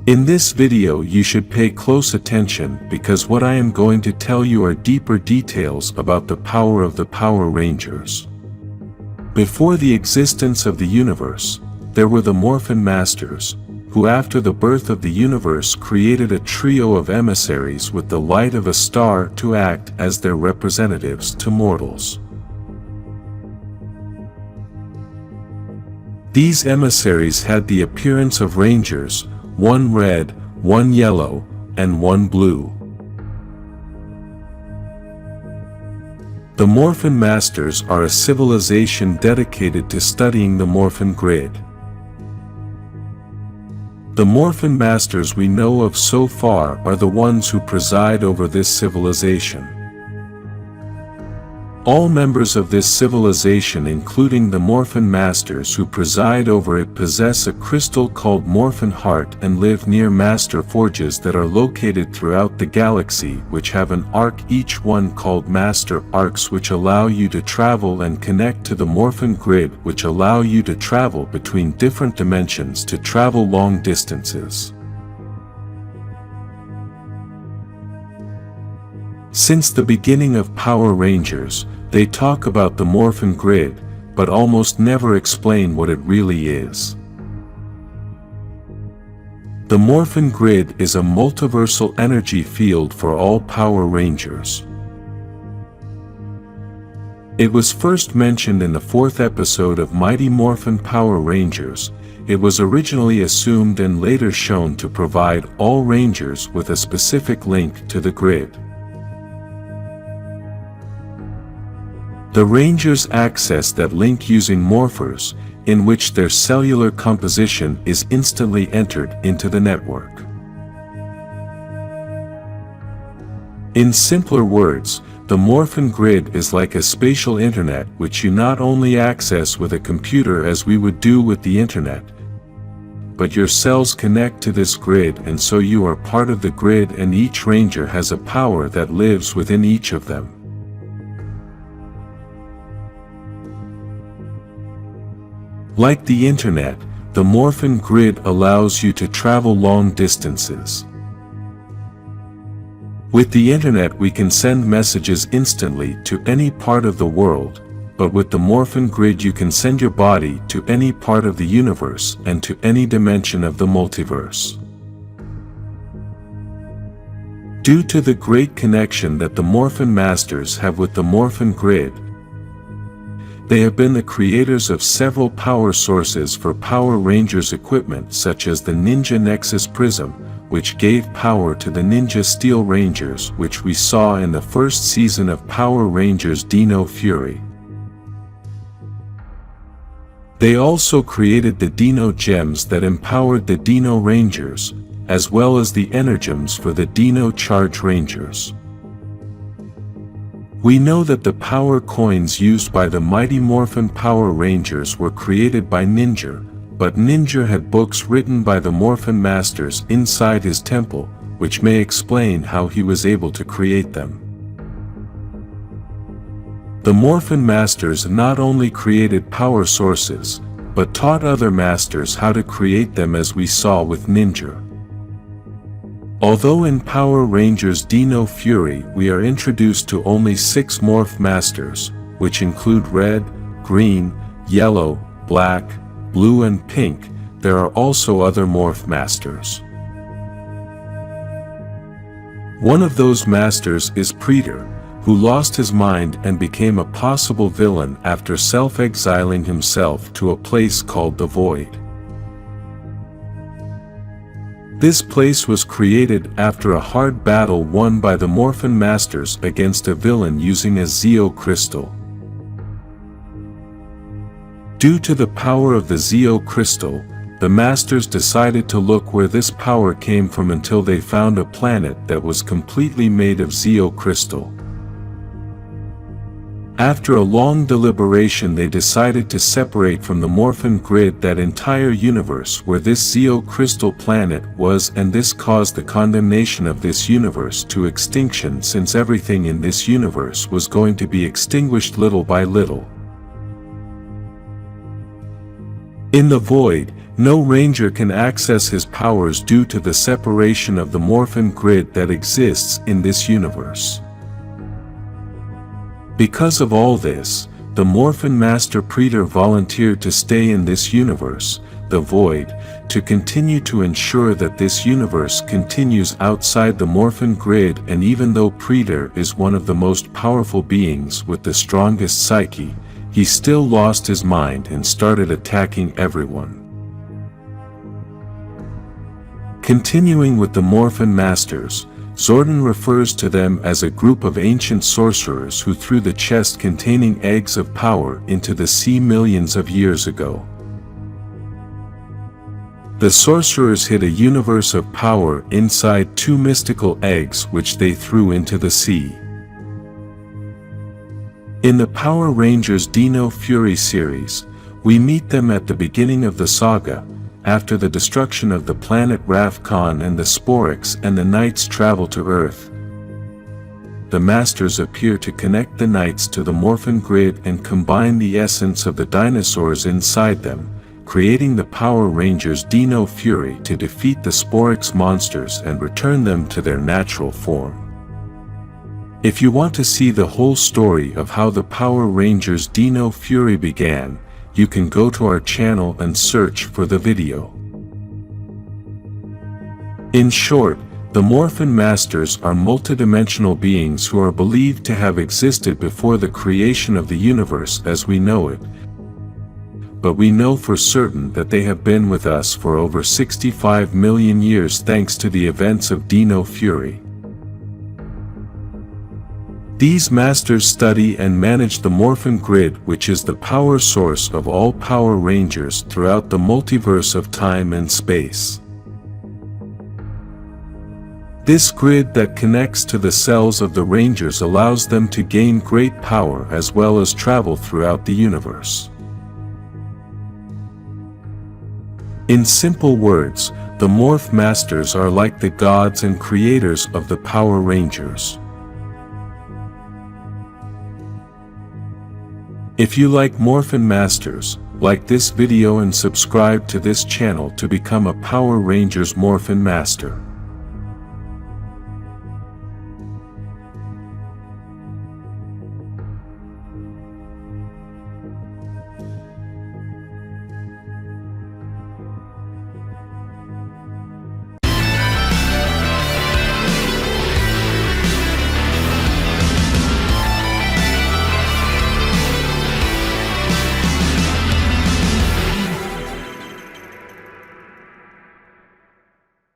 In this video you should pay close attention because what I am going to tell you are deeper details about the power of the Power Rangers. Before the existence of the universe, there were the Morphin Masters, who after the birth of the universe created a trio of emissaries with the light of a star to act as their representatives to mortals. These emissaries had the appearance of rangers, one red, one yellow, and one blue. The Morphin Masters are a civilization dedicated to studying the Morphin Grid. The Morphin Masters we know of so far are the ones who preside over this civilization. All members of this civilization, including the Morphin Masters who preside over it, possess a crystal called Morphin Heart and live near master forges that are located throughout the galaxy, which have an arc, each one called Master Arcs, which allow you to travel and connect to the Morphin Grid, which allow you to travel between different dimensions to travel long distances. Since the beginning of Power Rangers, they talk about the Morphin Grid, but almost never explain what it really is. The Morphin Grid is a multiversal energy field for all Power Rangers. It was first mentioned in the 4th episode of Mighty Morphin Power Rangers. It was originally assumed and later shown to provide all Rangers with a specific link to the grid. The Rangers access that link using morphers, in which their cellular composition is instantly entered into the network. In simpler words, the Morphin Grid is like a spatial internet which you not only access with a computer as we would do with the internet, but your cells connect to this grid, and so you are part of the grid, and each Ranger has a power that lives within each of them. Like the internet, the Morphin Grid allows you to travel long distances. With the internet we can send messages instantly to any part of the world, but with the Morphin Grid you can send your body to any part of the universe and to any dimension of the multiverse. Due to the great connection that the Morphin Masters have with the Morphin Grid, they have been the creators of several power sources for Power Rangers equipment, such as the Ninja Nexus Prism, which gave power to the Ninja Steel Rangers, which we saw in the first season of Power Rangers Dino Fury. They also created the Dino Gems that empowered the Dino Rangers, as well as the Energems for the Dino Charge Rangers. We know that the power coins used by the Mighty Morphin Power Rangers were created by Ninja, but Ninja had books written by the Morphin Masters inside his temple, which may explain how he was able to create them. The Morphin Masters not only created power sources, but taught other masters how to create them, as we saw with Ninja. Although in Power Rangers Dino Fury we are introduced to only 6 Morph Masters, which include red, green, yellow, black, blue and pink, there are also other Morph Masters. One of those masters is Preder, who lost his mind and became a possible villain after self-exiling himself to a place called the Void. This place was created after a hard battle won by the Morphin Masters against a villain using a Zeo crystal. Due to the power of the Zeo crystal, the Masters decided to look where this power came from until they found a planet that was completely made of Zeo crystal. After a long deliberation they decided to separate from the Morphin Grid that entire universe where this Zeo crystal planet was, and this caused the condemnation of this universe to extinction, since everything in this universe was going to be extinguished little by little. In the Void, No Ranger can access his powers due to the separation of the Morphin Grid that exists in this universe. Because of all this, the Morphin Master Preder volunteered to stay in this universe, the Void, to continue to ensure that this universe continues outside the Morphin Grid. And even though Preder is one of the most powerful beings with the strongest psyche, he still lost his mind and started attacking everyone. Continuing with the Morphin Masters, Zordon refers to them as a group of ancient sorcerers who threw the chest containing eggs of power into the sea millions of years ago. The sorcerers hid a universe of power inside two mystical eggs which they threw into the sea. In the Power Rangers Dino Fury series, we meet them at the beginning of the saga, after the destruction of the planet Ravkan and the Sporix and the Knights travel to Earth. The Masters appear to connect the Knights to the Morphin Grid and combine the essence of the dinosaurs inside them, creating the Power Rangers Dino Fury to defeat the Sporix monsters and return them to their natural form. If you want to see the whole story of how the Power Rangers Dino Fury began, you can go to our channel and search for the video. In short, the Morphin Masters are multidimensional beings who are believed to have existed before the creation of the universe as we know it. But we know for certain that they have been with us for over 65 million years thanks to the events of Dino Fury. These Masters study and manage the Morphin Grid, which is the power source of all Power Rangers throughout the multiverse of time and space. This grid that connects to the cells of the Rangers allows them to gain great power as well as travel throughout the universe. In simple words, the Morph Masters are like the gods and creators of the Power Rangers. If you like Morphin Masters, like this video and subscribe to this channel to become a Power Rangers Morphin Master.